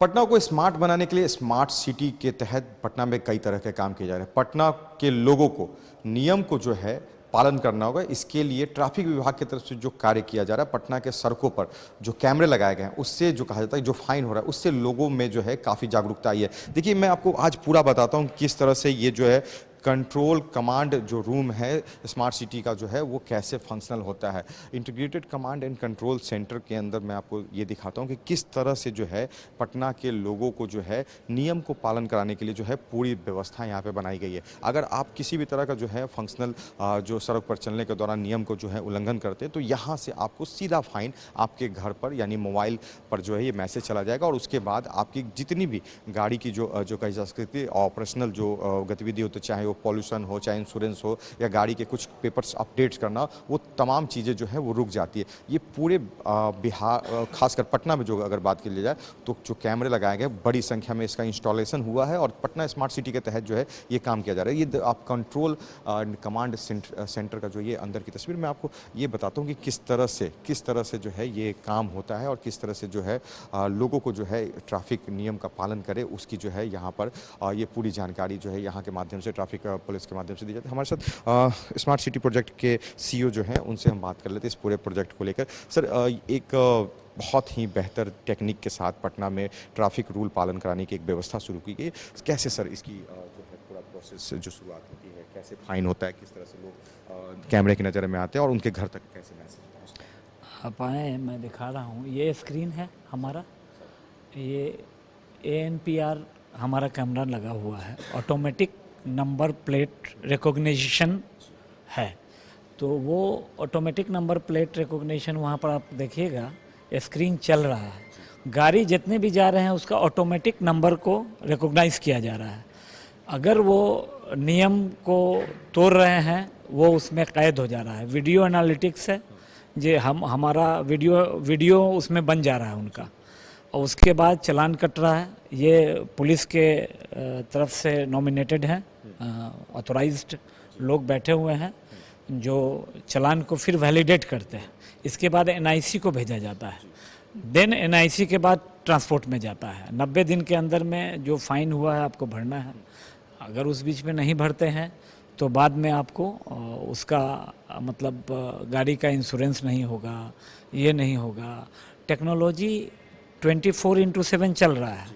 पटना को स्मार्ट बनाने के लिए स्मार्ट सिटी के तहत पटना में कई तरह के काम किए जा रहे हैं। पटना के लोगों को नियम को जो है पालन करना होगा। इसके लिए ट्रैफिक विभाग की तरफ से जो कार्य किया जा रहा है, पटना के सड़कों पर जो कैमरे लगाए गए हैं, उससे जो कहा जाता है जो फाइन हो रहा है, उससे लोगों में जो है काफ़ी जागरूकता आई है। देखिए, मैं आपको आज पूरा बताता हूँ किस तरह से ये जो है कंट्रोल कमांड जो रूम है स्मार्ट सिटी का जो है वो कैसे फंक्शनल होता है। Integrated command and control centre के अंदर मैं आपको ये दिखाता हूँ कि किस तरह से जो है पटना के लोगों को जो है नियम को पालन कराने के लिए जो है पूरी व्यवस्था यहाँ पे बनाई गई है। अगर आप किसी भी तरह का जो है फंक्शनल जो सड़क पर चलने के दौरान नियम को जो है उल्लंघन करते हैं तो यहाँ से आपको सीधा फाइन आपके घर पर यानी मोबाइल पर जो है ये मैसेज चला जाएगा और उसके बाद आपकी जितनी भी गाड़ी की जो कही जा सकती है ऑपरेशनल जो गतिविधि होती है, चाहे वो पॉल्यूशन हो, चाहे इंश्योरेंस हो या गाड़ी के कुछ पेपर्स अपडेट्स करना, वो तमाम चीज़ें जो है वो रुक जाती है। ये पूरे बिहार खासकर पटना में जो अगर बात की जाए तो जो कैमरे लगाए गए बड़ी संख्या में इसका इंस्टॉलेशन हुआ है और पटना स्मार्ट सिटी के तहत जो है ये काम किया जा रहा है। ये आप कंट्रोल कमांड सेंटर का जो ये अंदर की तस्वीर मैं आपको ये बताता हूँ कि किस तरह से जो है ये काम होता है और किस तरह से जो है लोगों को जो है ट्रैफिक नियम का पालन करे उसकी जो है यहाँ पर ये पूरी जानकारी जो है यहाँ के माध्यम से ट्रैफिक पुलिस के माध्यम से दी जाती है। हमारे साथ स्मार्ट सिटी प्रोजेक्ट के सीईओ जो हैं उनसे हम बात कर लेते हैं इस पूरे प्रोजेक्ट को लेकर। सर, एक बहुत ही बेहतर टेक्निक के साथ पटना में ट्रैफिक रूल पालन कराने की एक व्यवस्था शुरू की गई। कैसे सर इसकी जो है पूरा प्रोसेस जो शुरुआत होती है, कैसे फाइन होता है, किस तरह से लोग कैमरे की नज़र में आते हैं और उनके घर तक कैसे मैसेज पहुँचता है? आप आए, मैं दिखा रहा हूँ। ये स्क्रीन है हमारा, ये ANPR हमारा कैमरा लगा हुआ है, ऑटोमेटिक नंबर प्लेट रिकॉग्निशन है। तो वो ऑटोमेटिक नंबर प्लेट रिकॉग्निशन वहाँ पर आप देखिएगा स्क्रीन चल रहा है। गाड़ी जितने भी जा रहे हैं उसका ऑटोमेटिक नंबर को रिकॉग्नाइज किया जा रहा है। अगर वो नियम को तोड़ रहे हैं वो उसमें कैद हो जा रहा है। वीडियो एनालिटिक्स है, जे हमारा वीडियो उसमें बन जा रहा है उनका, और उसके बाद चालान कट रहा है। ये पुलिस के तरफ से नॉमिनेटेड हैं, ऑथोराइज्ड लोग बैठे हुए हैं जो चालान को फिर वैलिडेट करते हैं। इसके बाद NIC को भेजा जाता है, देन NIC के बाद ट्रांसपोर्ट में जाता है। 90 दिन के अंदर में जो फाइन हुआ है आपको भरना है। अगर उस बीच में नहीं भरते हैं तो बाद में आपको उसका मतलब गाड़ी का इंश्योरेंस नहीं होगा, ये नहीं होगा। टेक्नोलॉजी 24/7 चल रहा है।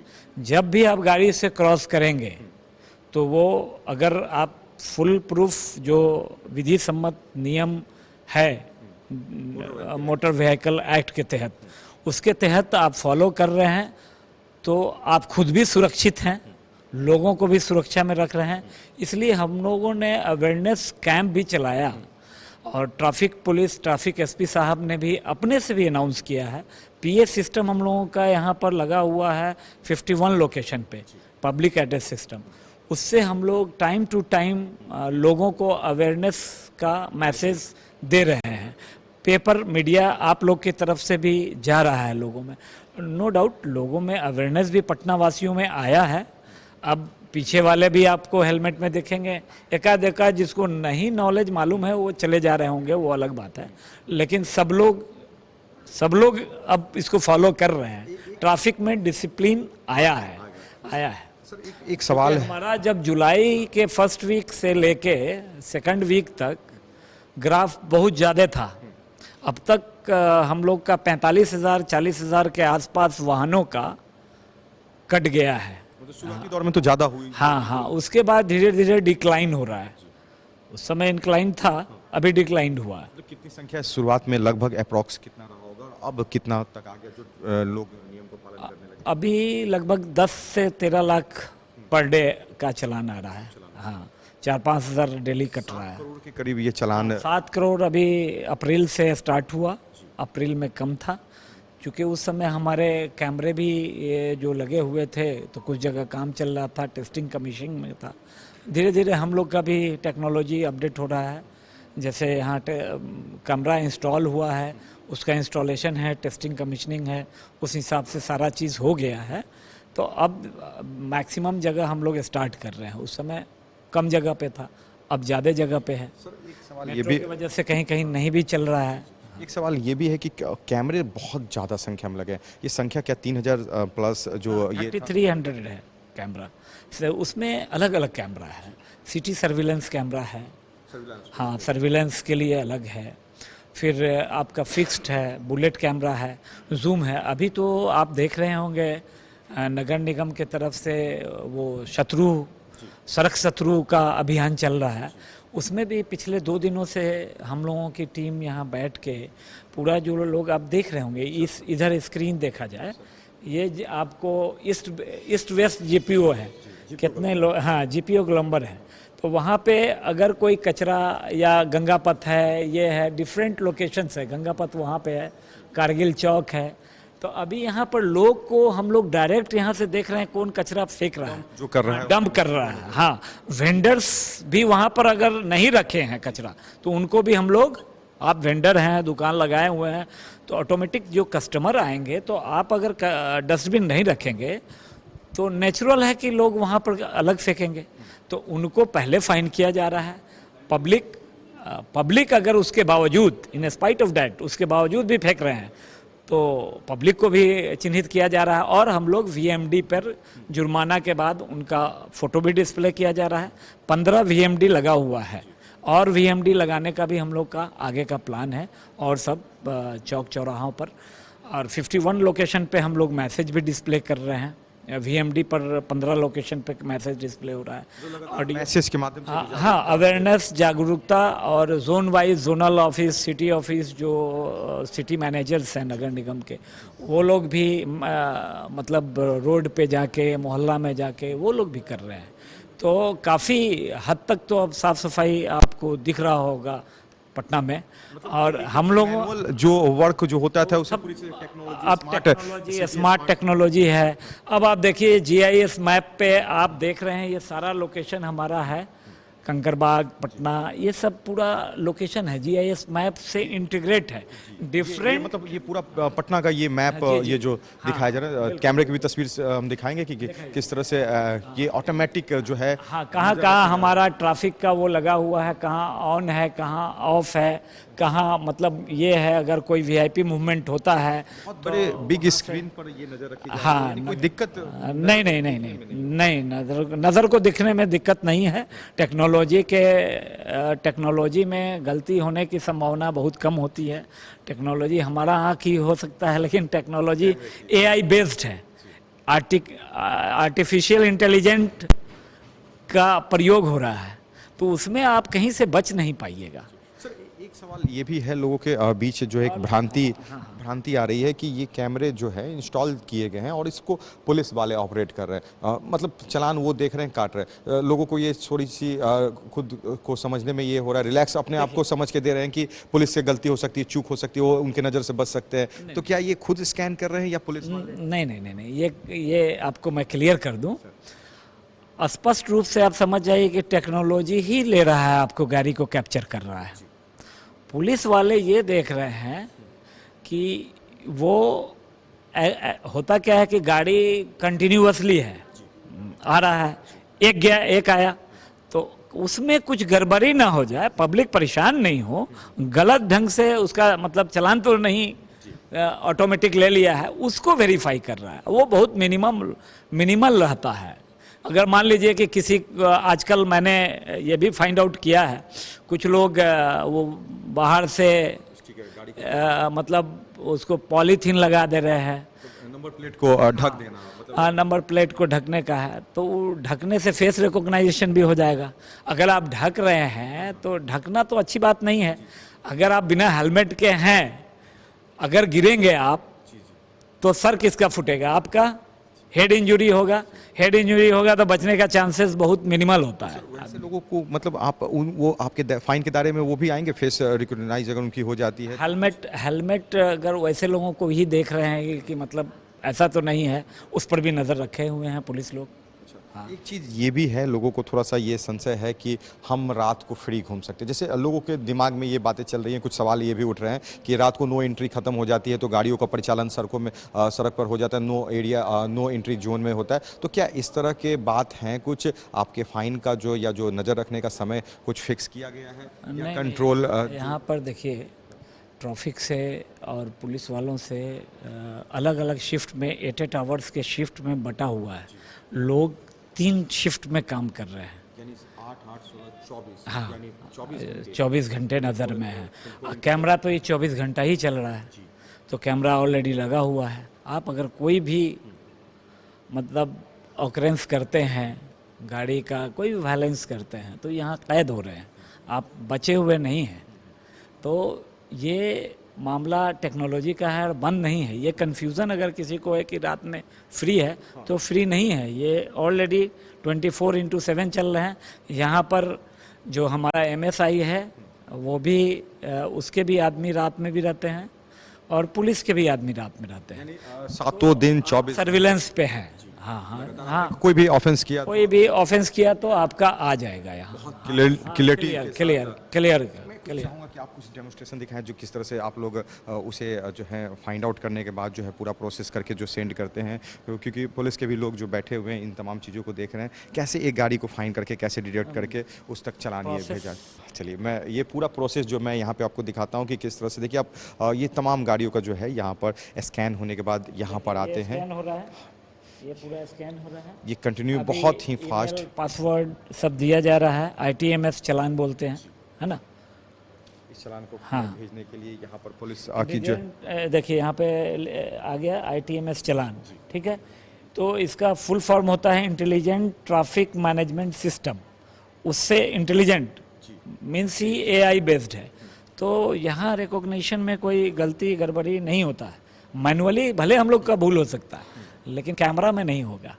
जब भी आप गाड़ी से क्रॉस करेंगे तो वो अगर आप फुल प्रूफ जो विधि सम्मत नियम है मोटर व्हीकल एक्ट के तहत, उसके तहत आप फॉलो कर रहे हैं तो आप खुद भी सुरक्षित हैं, लोगों को भी सुरक्षा में रख रहे हैं। इसलिए हम लोगों ने अवेयरनेस कैंप भी चलाया और ट्रैफिक पुलिस, ट्रैफिक SP साहब ने भी अपने से भी अनाउंस किया है। PA सिस्टम हम लोगों का यहाँ पर लगा हुआ है 51 लोकेशन पे, पब्लिक एड्रेस सिस्टम। उससे हम लोग टाइम टू टाइम लोगों को अवेयरनेस का मैसेज दे रहे हैं। पेपर मीडिया आप लोग की तरफ से भी जा रहा है लोगों में। नो डाउट लोगों में अवेयरनेस भी पटना वासियों में आया है। अब पीछे वाले भी आपको हेलमेट में देखेंगे, एकाध जिसको नहीं नॉलेज मालूम है वो चले जा रहे होंगे, वो अलग बात है। लेकिन सब लोग अब इसको फॉलो कर रहे हैं। ट्रैफिक में डिसिप्लिन आया है। सर, एक सवाल है। हमारा जब जुलाई के फर्स्ट वीक से लेके सेकंड वीक तक ग्राफ बहुत ज़्यादा था। अब तक हम लोग का 45,000-40,000 के आसपास वाहनों का कट गया है। शुरुआती दौर में तो ज़्यादा हुई। हाँ, उसके बाद धीरे धीरे डिक्लाइन हो रहा है। उस समय इंक्लाइन था, अभी डिक्लाइन हुआ है। तो कितनी संख्या शुरुआत में लगभग अप्रॉक्स कितना रहा होगा, अब कितना तक आ गया जो लोग नियम को पालन करने लगे? अभी लगभग 10 से 13 लाख पर डे का चालान आ रहा है। हाँ, 4-5 हज़ार डेली कट रहा है। 7 करोड़ के करीब ये चालान। 7 करोड़ अभी अप्रैल से स्टार्ट हुआ। अप्रैल में कम था क्योंकि उस समय हमारे कैमरे भी ये जो लगे हुए थे तो कुछ जगह काम चल रहा था, टेस्टिंग कमीशनिंग में था। धीरे धीरे हम लोग का भी टेक्नोलॉजी अपडेट हो रहा है। जैसे यहाँ कैमरा इंस्टॉल हुआ है, उसका इंस्टॉलेशन है, टेस्टिंग कमीशनिंग है, उस हिसाब से सारा चीज़ हो गया है। तो अब मैक्सिमम जगह हम लोग स्टार्ट कर रहे हैं। उस समय कम जगह पे था, अब ज़्यादा जगह पे है। सर, एक सवाल ये भी की वजह से कहीं कहीं नहीं भी चल रहा है। एक सवाल ये भी है कि कैमरे बहुत ज़्यादा संख्या में लगे हैं। ये संख्या क्या 3000 प्लस जो ये 3300 है कैमरा। उसमें अलग अलग कैमरा है, सिटी सर्विलेंस कैमरा है, हाँ सर्विलेंस के लिए अलग है, फिर आपका फिक्स्ड है, बुलेट कैमरा है, जूम है। अभी तो आप देख रहे होंगे नगर निगम के तरफ से वो सड़क शत्रु का अभियान चल रहा है। उसमें भी पिछले 2 दिनों से हम लोगों की टीम यहाँ बैठ के पूरा जो लोग आप देख रहे होंगे, इधर स्क्रीन देखा जाए, ये आपको ईस्ट वेस्ट जीपीओ है, कितने लोग, हाँ जीपीओ ग्लम्बर है। तो वहाँ पे अगर कोई कचरा या गंगापथ है, ये है, डिफरेंट लोकेशंस है, गंगापथ वहाँ पे है, कारगिल चौक है। तो अभी यहाँ पर लोग को हम लोग डायरेक्ट यहाँ से देख रहे हैं कौन कचरा फेंक रहा है, जो कर रहा है, डंप कर रहा है। हाँ, वेंडर्स भी वहाँ पर अगर नहीं रखे हैं कचरा तो उनको भी हम लोग, आप वेंडर हैं, दुकान लगाए हुए हैं, तो ऑटोमेटिक जो कस्टमर आएंगे तो आप अगर डस्टबिन नहीं रखेंगे तो नेचुरल है कि लोग वहाँ पर अलग फेंकेंगे, तो उनको पहले फाइन किया जा रहा है। पब्लिक अगर उसके बावजूद, इन स्पाइट ऑफ डैट, उसके बावजूद भी फेंक रहे हैं तो पब्लिक को भी चिन्हित किया जा रहा है, और हम लोग वीएमडी पर जुर्माना के बाद उनका फ़ोटो भी डिस्प्ले किया जा रहा है। 15 वीएमडी लगा हुआ है, और वीएमडी लगाने का भी हम लोग का आगे का प्लान है, और सब चौक चौराहों पर, और 51 लोकेशन पे हम लोग मैसेज भी डिस्प्ले कर रहे हैं। वीएमडी पर 15 लोकेशन पे मैसेज डिस्प्ले हो रहा है, और मैसेज के माध्यम से हाँ अवेयरनेस, जागरूकता, और zone wise zonal office, city office, जो सिटी मैनेजर्स हैं नगर निगम के, वो लोग भी मतलब रोड पे जाके, मोहल्ला में जाके वो लोग भी कर रहे हैं। तो काफ़ी हद तक तो अब साफ़ सफाई आपको दिख रहा होगा पटना में। और हम लोगों जो वर्क जो होता था उससे पूरी अब टेक्नोलॉजी, स्मार्ट टेक्नोलॉजी है। अब आप देखिए जीआईएस मैप पे आप देख रहे हैं, ये सारा लोकेशन हमारा है, कंकरबाग, पटना, ये सब पूरा लोकेशन है जीआईएस मैप से इंटीग्रेट है। डिफरेंट मतलब ये पूरा पटना का ये मैप, ये जो दिखाया जा रहा है, कैमरे की भी तस्वीर हम दिखाएंगे कि किस तरह से ये ऑटोमेटिक जो है, हाँ कहाँ कहाँ हमारा ट्रैफिक का वो लगा हुआ है, कहाँ ऑन है, कहाँ ऑफ है, कहाँ मतलब ये है, अगर कोई वीआईपी मूवमेंट होता है बहुत बड़े बिग स्क्रीन पर ये नजर रखी जाती है। हाँ, कोई दिक्कत नहीं नहीं नहीं नहीं नहीं, नज़र को दिखने में दिक्कत नहीं है। टेक्नोलॉजी में गलती होने की संभावना बहुत कम होती है। टेक्नोलॉजी हमारा आँख ही हो सकता है, लेकिन टेक्नोलॉजी एआई बेस्ड है, आर्टिफिशियल इंटेलिजेंट का प्रयोग हो रहा है, तो उसमें आप कहीं से बच नहीं पाइएगा। एक सवाल ये भी है, लोगों के बीच जो एक भ्रांति आ रही है कि ये कैमरे जो है इंस्टॉल किए गए हैं और इसको पुलिस वाले ऑपरेट कर रहे हैं, मतलब चालान वो देख रहे हैं, काट रहे हैं। लोगों को ये थोड़ी सी खुद को समझने में ये हो रहा है, रिलैक्स अपने आप को समझ के दे रहे हैं कि पुलिस से गलती हो सकती है, चूक हो सकती है, वो उनके नज़र से बच सकते हैं। तो क्या ये खुद स्कैन कर रहे हैं या पुलिस वाले? नहीं नहीं नहीं नहीं, ये आपको मैं क्लियर कर दूं। स्पष्ट रूप से आप समझ जाइए कि टेक्नोलॉजी ही ले रहा है, आपको गाड़ी को कैप्चर कर रहा है। पुलिस वाले ये देख रहे हैं कि वो होता क्या है कि गाड़ी कंटिन्यूअसली है, आ रहा है, एक गया एक आया, तो उसमें कुछ गड़बड़ी ना हो जाए, पब्लिक परेशान नहीं हो, गलत ढंग से उसका मतलब चालान तो नहीं ऑटोमेटिक ले लिया है, उसको वेरीफाई कर रहा है। वो बहुत मिनिमल रहता है। अगर मान लीजिए कि किसी, आजकल मैंने ये भी फाइंड आउट किया है, कुछ लोग वो बाहर से मतलब उसको पॉलीथीन लगा दे रहे हैं, नंबर प्लेट को ढक देना, हाँ नंबर प्लेट को ढकने का है, तो ढकने से फेस रिकॉग्नाइजेशन भी हो जाएगा। अगर आप ढक रहे हैं तो ढकना तो अच्छी बात नहीं है। अगर आप बिना हेलमेट के हैं, अगर गिरेंगे आप तो सर किसका फूटेगा? आपका। हेड इंजरी होगा तो बचने का चांसेस बहुत मिनिमल होता है। ऐसे लोगों को मतलब आप वो आपके फाइन के दायरे में वो भी आएंगे, फेस रिकॉग्नाइज अगर उनकी हो जाती है? हेलमेट अगर वैसे लोगों को ही देख रहे हैं कि मतलब ऐसा तो नहीं है, उस पर भी नज़र रखे हुए हैं पुलिस लोग। हाँ। एक चीज़ ये भी है, लोगों को थोड़ा सा ये संशय है कि हम रात को फ्री घूम सकते हैं। जैसे लोगों के दिमाग में ये बातें चल रही हैं, कुछ सवाल ये भी उठ रहे हैं कि रात को नो एंट्री खत्म हो जाती है तो गाड़ियों का परिचालन सड़क पर हो जाता है, नो एंट्री जोन में होता है। तो क्या इस तरह के बात हैं कुछ आपके फाइन का जो नज़र रखने का समय कुछ फिक्स किया गया है या कंट्रोल? यहाँ पर देखिए, ट्रैफिक से और पुलिस वालों से अलग अलग शिफ्ट में 8 आवर्स के शिफ्ट में बटा हुआ है। लोग 3 शिफ्ट में काम कर रहे हैं। यानी 8 8 16 24 हाँ, यानी 24 24 घंटे नज़र में है। कैमरा तो ये 24 घंटा ही चल रहा है, तो कैमरा ऑलरेडी लगा हुआ है। आप अगर कोई भी मतलब ऑकरेंस करते हैं, गाड़ी का कोई भी वायलेंस करते हैं, तो यहाँ कैद हो रहे हैं, आप बचे हुए नहीं हैं। तो ये मामला टेक्नोलॉजी का है और बंद नहीं है। ये कन्फ्यूज़न अगर किसी को है कि रात में फ्री है, तो फ्री नहीं है। ये ऑलरेडी 24/7 चल रहे हैं। यहाँ पर जो हमारा MSI है वो भी उसके भी आदमी रात में भी रहते हैं और पुलिस के भी आदमी रात में रहते हैं। सातों दिन 24 सर्विलेंस पे है। हाँ हाँ हाँ, कोई भी ऑफेंस किया कोई भी ऑफेंस किया तो आपका आ जाएगा यहाँ। क्लियरिटी क्लियर चाहूँगा कि आप कुछ डेमोस्ट्रेशन दिखाएं जो किस तरह से आप लोग उसे जो है फाइंड आउट करने के बाद जो है पूरा प्रोसेस करके जो सेंड करते हैं, क्योंकि पुलिस के भी लोग जो बैठे हुए हैं इन तमाम चीज़ों को देख रहे हैं, कैसे एक गाड़ी को फाइंड करके कैसे डिटेक्ट करके उस तक चलानी है भेजा। चलिए मैं ये पूरा प्रोसेस जो मैं यहाँ पे आपको दिखाता हूँ कि किस तरह से देखिए आप ये तमाम गाड़ियों का जो है यहाँ पर स्कैन होने के बाद यहाँ पर आते हैं। ये पूरा स्कैन हो रहा है। ये कंटिन्यू बहुत ही फास्ट पासवर्ड सब दिया जा रहा है। ITMS चालान बोलते हैं, है ना। इस चालान को हाँ, भेजने के लिए यहाँ पर पुलिस की जो देखिए यहाँ पे आ गया ITMS चालान, ठीक है। तो इसका फुल फॉर्म होता है इंटेलिजेंट ट्रैफिक मैनेजमेंट सिस्टम। उससे intelligent means he AI based है। तो यहाँ रिकॉग्निशन में कोई गलती गड़बड़ी नहीं होता है। मैनुअली भले हम लोग का भूल हो सकता है, लेकिन कैमरा में नहीं होगा।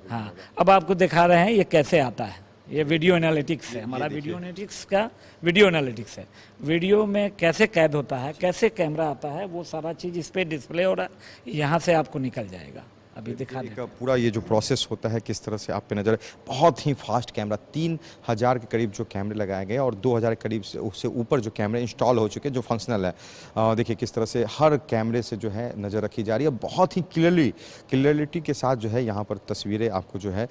हाँ, अब आपको दिखा रहे हैं ये कैसे आता है। ये वीडियो एनालिटिक्स है, हमारा वीडियो एनालिटिक्स का वीडियो एनालिटिक्स है। वीडियो में कैसे कैद होता है, कैसे कैमरा आता है, वो सारा चीज़ इस पर डिस्प्ले हो रहा है। यहाँ से आपको निकल जाएगा। अभी दिखा दें पूरा ये जो प्रोसेस होता है किस तरह से आप पे नज़र, बहुत ही फास्ट कैमरा। 3000 के करीब जो कैमरे लगाए गए और 2000 के करीब से उससे ऊपर जो कैमरे इंस्टॉल हो चुके हैं जो फंक्शनल है। देखिए किस तरह से हर कैमरे से जो है नज़र रखी जा रही है। बहुत ही क्लियरिटी के साथ जो है यहाँ पर तस्वीरें आपको जो है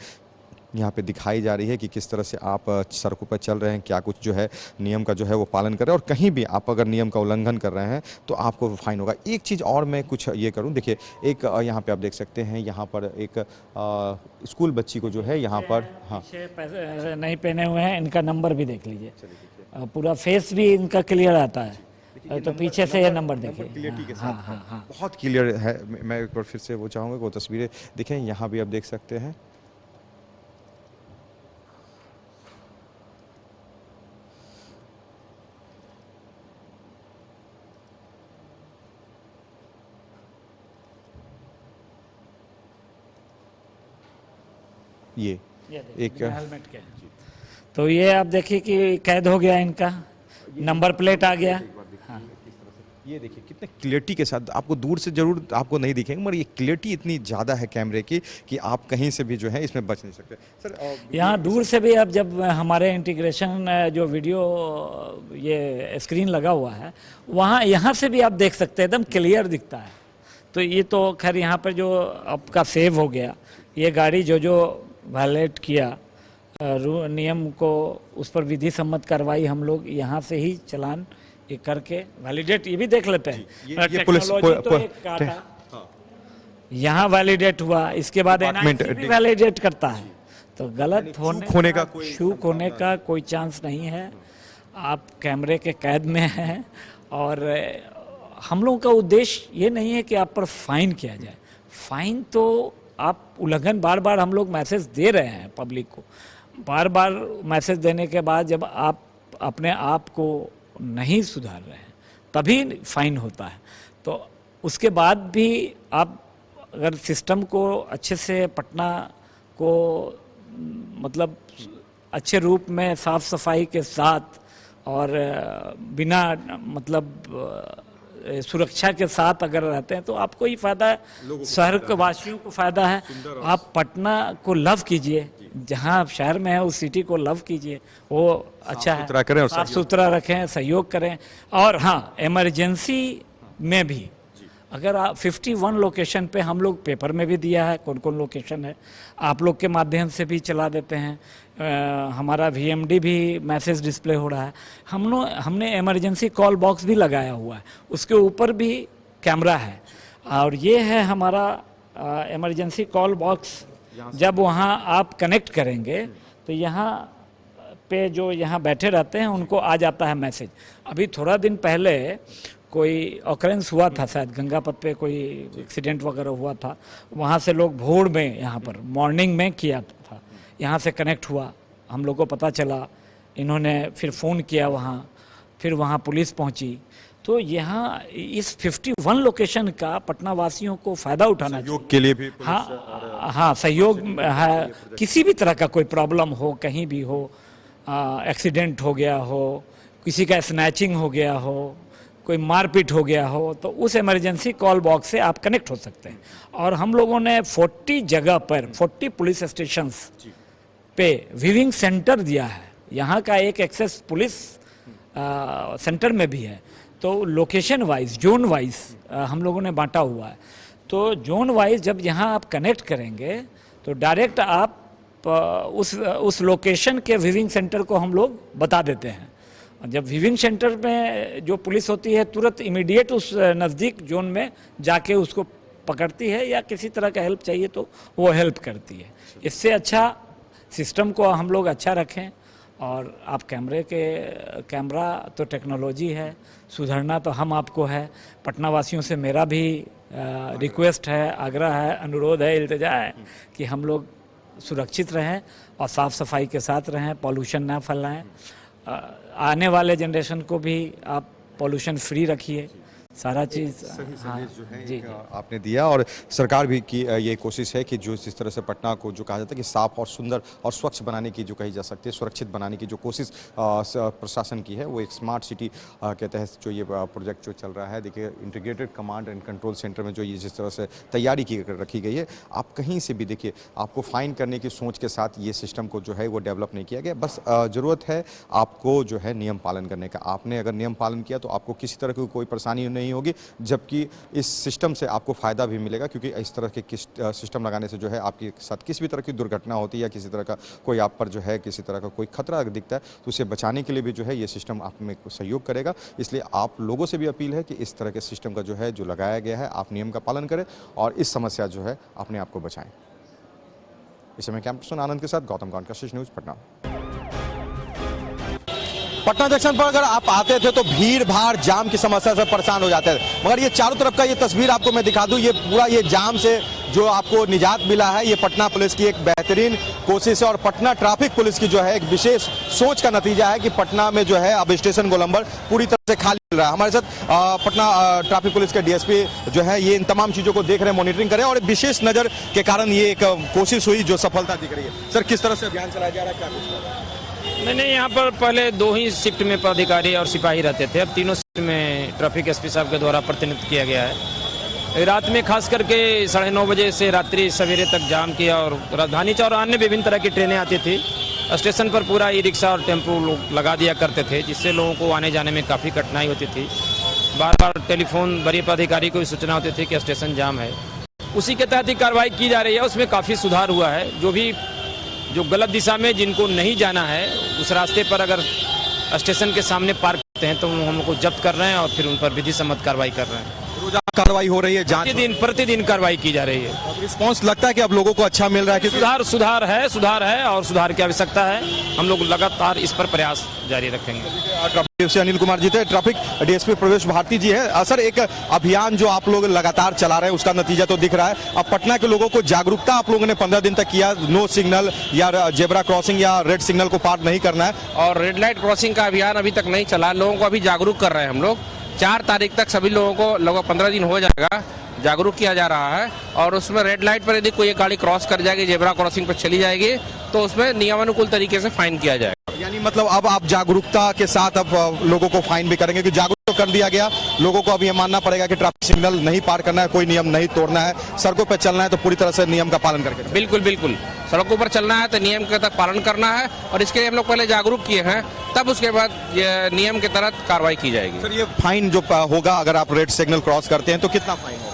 यहाँ पे दिखाई जा रही है कि किस तरह से आप सड़कों पर चल रहे हैं, क्या कुछ जो है नियम का जो है वो पालन कर रहे हैं, और कहीं भी आप अगर नियम का उल्लंघन कर रहे हैं तो आपको फाइन होगा। एक चीज़ और मैं कुछ ये करूँ, देखिए एक यहाँ पे आप देख सकते हैं, यहाँ पर एक स्कूल बच्ची को जो है यहाँ पर हाँ नहीं पहने हुए हैं, इनका नंबर भी देख लीजिए, पूरा फेस भी इनका क्लियर आता है। तो पीछे से ये नंबर देखिए। हाँ हाँ हाँ, बहुत क्लियर है। मैं एक बार फिर से वो चाहूँगा वो तस्वीरें देखें। यहाँ भी आप देख सकते हैं। ये एक हेलमेट के, तो ये आप देखिए कि कैद हो गया, इनका नंबर प्लेट आ गया। हाँ, ये देखिए कितने क्लियरिटी के साथ, आपको दूर से जरूर आपको नहीं दिखेंगे मगर ये क्लियरिटी इतनी ज़्यादा है कैमरे की कि आप कहीं से भी जो है इसमें बच नहीं सकते। सर यहाँ दूर से भी अब जब हमारे इंटीग्रेशन जो वीडियो ये स्क्रीन लगा हुआ है वहाँ यहाँ से भी आप देख सकते हैं, एकदम क्लियर दिखता है। तो ये तो खैर यहाँ पर जो आपका सेव हो गया, ये गाड़ी जो वायलेट किया नियम को, उस पर विधि सम्मत कार्रवाई हम लोग यहाँ से ही चालान ये करके वैलिडेट ये भी देख लेते हैं। ये पुलिस तो एक काटा यहाँ वैलिडेट हुआ, इसके बाद NIC भी वैलिडेट करता है। तो गलत होने का चूक होने का कोई चांस नहीं है। आप कैमरे के कैद में हैं और हम लोगों का उद्देश्य ये नहीं है कि आप पर फाइन किया जाए। फाइन तो आप उल्लंघन बार बार हम लोग मैसेज दे रहे हैं पब्लिक को। बार बार मैसेज देने के बाद जब आप अपने आप को नहीं सुधार रहे हैं तभी फाइन होता है। तो उसके बाद भी आप अगर सिस्टम को अच्छे से पटना को मतलब अच्छे रूप में साफ सफाई के साथ और बिना मतलब सुरक्षा के साथ अगर रहते हैं तो आपको ही फायदा है, शहर के वासियों को फायदा है। आप पटना को लव कीजिए, जहाँ शहर में है उस सिटी को लव कीजिए, वो अच्छा है, साफ सुथरा रखें, सहयोग करें। और हाँ, इमरजेंसी में भी अगर आप 51 लोकेशन पे हम लोग पेपर में भी दिया है कौन कौन लोकेशन है, आप लोग के माध्यम से भी चला देते हैं, हमारा VMD भी मैसेज डिस्प्ले हो रहा है। हमने इमरजेंसी कॉल बॉक्स भी लगाया हुआ है, उसके ऊपर भी कैमरा है। और ये है हमारा इमरजेंसी कॉल बॉक्स। जब वहाँ आप कनेक्ट करेंगे तो यहाँ पे जो यहाँ बैठे रहते हैं उनको आ जाता है मैसेज। अभी थोड़ा दिन पहले कोई ऑकरेंस हुआ था, शायद गंगापथ पे कोई एक्सीडेंट वगैरह हुआ था, वहाँ से लोग भोर में यहाँ पर मॉर्निंग में किया था, यहाँ से कनेक्ट हुआ, हम लोग को पता चला, इन्होंने फिर फ़ोन किया वहाँ, फिर वहाँ पुलिस पहुँची। तो यहाँ इस 51 लोकेशन का पटना वासियों को फ़ायदा उठाना चाहिए। सहयोग के लिए भी हाँ, सहयोग है। किसी भी तरह का कोई प्रॉब्लम हो, कहीं भी हो, एक्सीडेंट हो गया हो, किसी का स्नैचिंग हो गया हो, कोई मारपीट हो गया हो, तो उस इमरजेंसी कॉल बॉक्स से आप कनेक्ट हो सकते हैं। और हम लोगों ने 40 जगह पर 40 पुलिस स्टेशंस पे विविंग सेंटर दिया है। यहाँ का एक एक्सेस पुलिस सेंटर में भी है। तो लोकेशन वाइज, जोन वाइज हम लोगों ने बांटा हुआ है। तो जोन वाइज जब यहाँ आप कनेक्ट करेंगे तो डायरेक्ट आप उस लोकेशन के विविंग सेंटर को हम लोग बता देते हैं। जब विविंग सेंटर में जो पुलिस होती है तुरंत इमीडिएट उस नज़दीक जोन में जाके उसको पकड़ती है, या किसी तरह का हेल्प चाहिए तो वो हेल्प करती है। इससे अच्छा सिस्टम को हम लोग अच्छा रखें। और आप कैमरा तो टेक्नोलॉजी है, सुधरना तो हम आपको है। पटना वासियों से मेरा भी रिक्वेस्ट है, आग्रह है, अनुरोध है, इल्तिजा है कि हम लोग सुरक्षित रहें और साफ़ सफाई के साथ रहें, पॉल्यूशन ना फैलाएं। आने वाले जनरेशन को भी आप पॉल्यूशन फ्री रखिए, सारा चीज़। सही हाँ संदेश जो है जी एक आपने दिया। और सरकार भी की ये कोशिश है कि जो जिस तरह से पटना को जो कहा जाता है कि साफ और सुंदर और स्वच्छ बनाने की जो कही जा सकती है, सुरक्षित बनाने की जो कोशिश प्रशासन की है, वो एक स्मार्ट सिटी के तहत जो ये प्रोजेक्ट जो चल रहा है। देखिए, integrated command and control centre में जो ये जिस तरह से तैयारी की रखी गई है, आप कहीं से भी देखिए, आपको फाइन करने की सोच के साथ ये सिस्टम को जो है वो डेवलप नहीं किया गया। बस ज़रूरत है आपको जो है नियम पालन करने का। आपने अगर नियम पालन किया तो आपको किसी तरह की कोई परेशानी नहीं होगी, जबकि इस सिस्टम से आपको फ़ायदा भी मिलेगा। क्योंकि इस तरह के सिस्टम लगाने से जो है आपके साथ किसी भी तरह की दुर्घटना होती है या किसी तरह का कोई आप पर जो है किसी तरह का कोई खतरा दिखता है तो उसे बचाने के लिए भी जो है ये सिस्टम आप में सहयोग करेगा। इसलिए आप लोगों से भी अपील है कि इस तरह के सिस्टम का जो है जो लगाया गया है, आप नियम का पालन करें और इस समस्या जो है अपने आप को बचाएं। इस समय कैमरा पर्सन आनंद के साथ गौतम गौंड, कशिश न्यूज़, पटना। पटना जंक्शन पर अगर आप आते थे तो भीड़ भाड़ जाम की समस्या से परेशान हो जाते थे, मगर ये चारों तरफ का ये तस्वीर आपको मैं दिखा दूं, ये पूरा ये जाम से जो आपको निजात मिला है, ये पटना पुलिस की एक बेहतरीन कोशिश है। और पटना ट्रैफिक पुलिस की जो है एक विशेष सोच का नतीजा है कि पटना में जो है अब स्टेशन गोलंबर पूरी तरह से खाली मिल रहा है। हमारे साथ पटना ट्रैफिक पुलिस के DSP जो है ये इन तमाम चीज़ों को देख रहे हैं, मॉनिटरिंग कर रहे हैं, और विशेष नज़र के कारण ये एक कोशिश हुई जो सफलता दिख रही है। सर, किस तरह से अभियान चलाया जा रहा है, क्या कुछ कर रहा है? नहीं, यहाँ पर पहले 2 ही शिफ्ट में पदाधिकारी और सिपाही रहते थे, अब तीनों शिफ्ट में ट्रैफिक SP साहब के द्वारा प्रतिनिधित्व किया गया है। रात में खास करके 9:30 बजे से रात्रि सवेरे तक जाम किया, और राजधानी और अन्य विभिन्न तरह की ट्रेनें आती थी। स्टेशन पर पूरा ई-रिक्शा और टेम्पो लोग लगा दिया करते थे, जिससे लोगों को आने जाने में काफ़ी कठिनाई होती थी। बार बार टेलीफोन वरीय पदाधिकारी को सूचना होती थी कि स्टेशन जाम है। उसी के तहत ही कार्रवाई की जा रही है, उसमें काफ़ी सुधार हुआ है। जो गलत दिशा में जिनको नहीं जाना है, उस रास्ते पर अगर स्टेशन के सामने पार्क करते हैं तो हम लोग को जब्त कर रहे हैं और फिर उन पर विधि सम्मत कार्रवाई कर रहे हैं। रोजाना कार्रवाई हो रही है, जांच प्रतिदिन कार्रवाई की जा रही है। रिस्पांस लगता है कि अब लोगों को अच्छा मिल रहा है कि सुधार है और सुधार की आवश्यकता है। हम लोग लगातार इस पर प्रयास जारी रखेंगे। से अनिल कुमार जी थे, ट्रैफिक DSP प्रवेश भारती जी है। सर, एक अभियान जो आप लोग लगातार चला रहे हैं उसका नतीजा तो दिख रहा है। अब पटना के लोगों को जागरूकता आप लोगों ने 15 दिन तक किया, नो सिग्नल या जेब्रा क्रॉसिंग या रेड सिग्नल को पार नहीं करना है, और रेड लाइट क्रॉसिंग का अभियान अभी तक नहीं चला। लोगों को अभी जागरूक कर रहे हैं हम लोग। 4 तारीख तक सभी लोगों को लगभग 15 दिन हो जाएगा, जागरूक किया जा रहा है। और उसमें रेड लाइट पर यदि कोई गाड़ी क्रॉस कर जाएगी, जेब्रा क्रॉसिंग पर चली जाएगी, तो उसमें नियमानुकूल तरीके से फाइन किया जाएगा। यानी मतलब अब आप जागरूकता के साथ अब लोगों को फाइन भी करेंगे, क्योंकि जागरूक तो कर दिया गया, लोगों को अब ये मानना पड़ेगा कि ट्रैफिक सिग्नल नहीं पार करना है, कोई नियम नहीं तोड़ना है, सड़कों पर चलना है तो पूरी तरह से नियम का पालन करके। बिल्कुल सड़कों पर चलना है तो नियम के तहत पालन करना है, और इसके लिए हम लोग पहले जागरूक किए हैं, तब उसके बाद नियम के तहत कार्रवाई की जाएगी। सर, ये फाइन जो होगा अगर आप रेड सिग्नल क्रॉस करते हैं तो कितना फाइन होगा?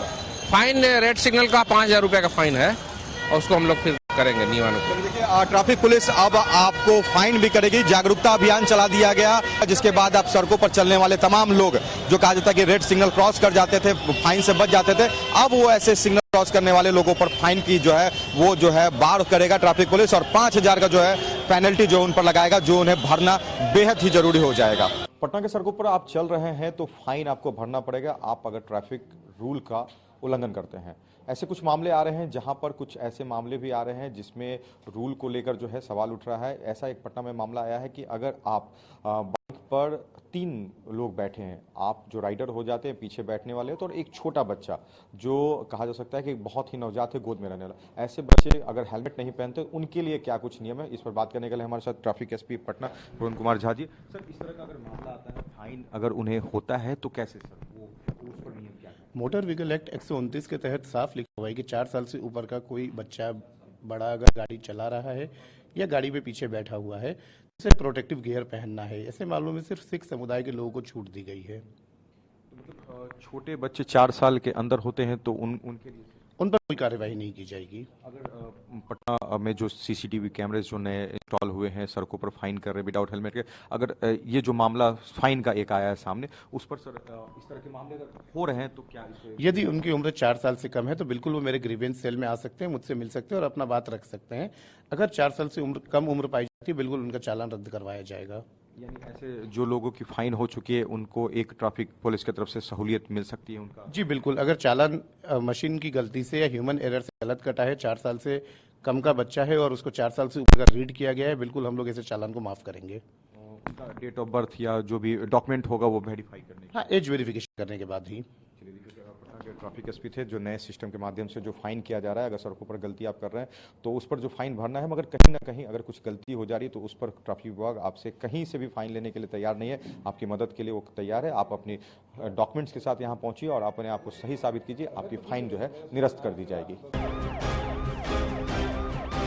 फाइन रेड सिग्नल का 5,000 रुपये का फाइन है और उसको हम लोग फिर करेंगे नियमानुसार। देखिए ट्रैफिक पुलिस अब आपको फाइन भी करेगी। जागरूकता अभियान चला दिया गया, जिसके बाद अब सड़कों पर चलने वाले तमाम लोग जो कहा जाता है कि रेड सिग्नल क्रॉस कर जाते थे, फाइन से बच जाते थे, अब वो ऐसे सिग्नल क्रॉस करने वाले लोगों पर फाइन की जो है वो जो है बार करेगा ट्रैफिक पुलिस, और 5,000 का जो है पेनल्टी जो उन पर लगाएगा, जो उन्हें भरना बेहद ही जरूरी हो जाएगा। पटना के सड़कों पर आप चल रहे हैं तो फाइन आपको भरना पड़ेगा, आप अगर ट्रैफिक रूल का उल्लंघन करते हैं। ऐसे कुछ मामले आ रहे हैं, जहां पर कुछ ऐसे मामले भी आ रहे हैं जिसमें रूल को लेकर जो है सवाल उठ रहा है। ऐसा एक पटना में मामला आया है कि अगर आप बाइक पर 3 लोग बैठे हैं, आप जो राइडर हो जाते हैं, पीछे बैठने वाले हो, तो और एक छोटा बच्चा जो कहा जा सकता है कि बहुत ही नवजात है, गोद में रहने वाला, ऐसे बच्चे अगर हेलमेट नहीं पहनते उनके लिए क्या कुछ नियम है, इस पर बात करने के लिए हमारे साथ ट्रैफिक एसपी पटना पूर्ण कुमार झा जी। सर, इस तरह का अगर मामला आता है, फाइन अगर उन्हें होता है तो कैसे सर, वो उस पर नियम क्या है? मोटर व्हीकल एक्ट 129 के तहत साफ लिखा हुआ है कि 4 साल से ऊपर का कोई बच्चा बड़ा अगर गाड़ी चला रहा है या गाड़ी में पीछे बैठा हुआ है, उसे प्रोटेक्टिव गियर पहनना है। ऐसे मामलों में सिर्फ सिख समुदाय के लोगों को छूट दी गई है। मतलब छोटे बच्चे 4 साल के अंदर होते हैं तो उनके लिए उन पर कोई कार्यवाही नहीं की जाएगी। अगर पटना में जो सीसीटीवी कैमरेज जो नए इंस्टॉल हुए हैं, सड़कों पर फाइन कर रहे हैं विदाउट हेलमेट के, अगर ये जो मामला फाइन का एक आया है सामने, उस पर सर इस तरह के मामले अगर हो रहे हैं तो क्या इसे... यदि उनकी उम्र 4 साल से कम है तो बिल्कुल वो मेरे ग्रीवेंस सेल में आ सकते हैं, मुझसे मिल सकते हैं और अपना बात रख सकते हैं। अगर 4 साल से कम उम्र पाई जाती है, बिल्कुल उनका चालान रद्द करवाया जाएगा। यानी ऐसे जो लोगों की फाइन हो चुकी है उनको एक ट्रैफिक पुलिस की तरफ से सहूलियत मिल सकती है उनका? जी बिल्कुल, अगर चालान मशीन की गलती से या ह्यूमन एरर से गलत कटा है, 4 साल से कम का बच्चा है और उसको 4 साल से ऊपर का रीड किया गया है, बिल्कुल हम लोग ऐसे चालान को माफ करेंगे। उनका डेट ऑफ बर्थ या जो भी डॉक्यूमेंट होगा वो वेरीफाई करने हाँ, एज वेरिफिकेशन करने के बाद ही। ट्रैफिक एसपी थे, जो नए सिस्टम के माध्यम से जो फाइन किया जा रहा है, अगर सड़कों पर गलती आप कर रहे हैं तो उस पर जो फाइन भरना है, मगर कहीं ना कहीं अगर कुछ गलती हो जा रही है तो उस पर ट्रैफिक विभाग आपसे कहीं से भी फाइन लेने के लिए तैयार नहीं है। आपकी मदद के लिए वो तैयार है। आप अपनी डॉक्यूमेंट्स के साथ यहाँ पहुंचिए और अपने आप को सही साबित कीजिए, आपकी फाइन जो है निरस्त कर दी जाएगी।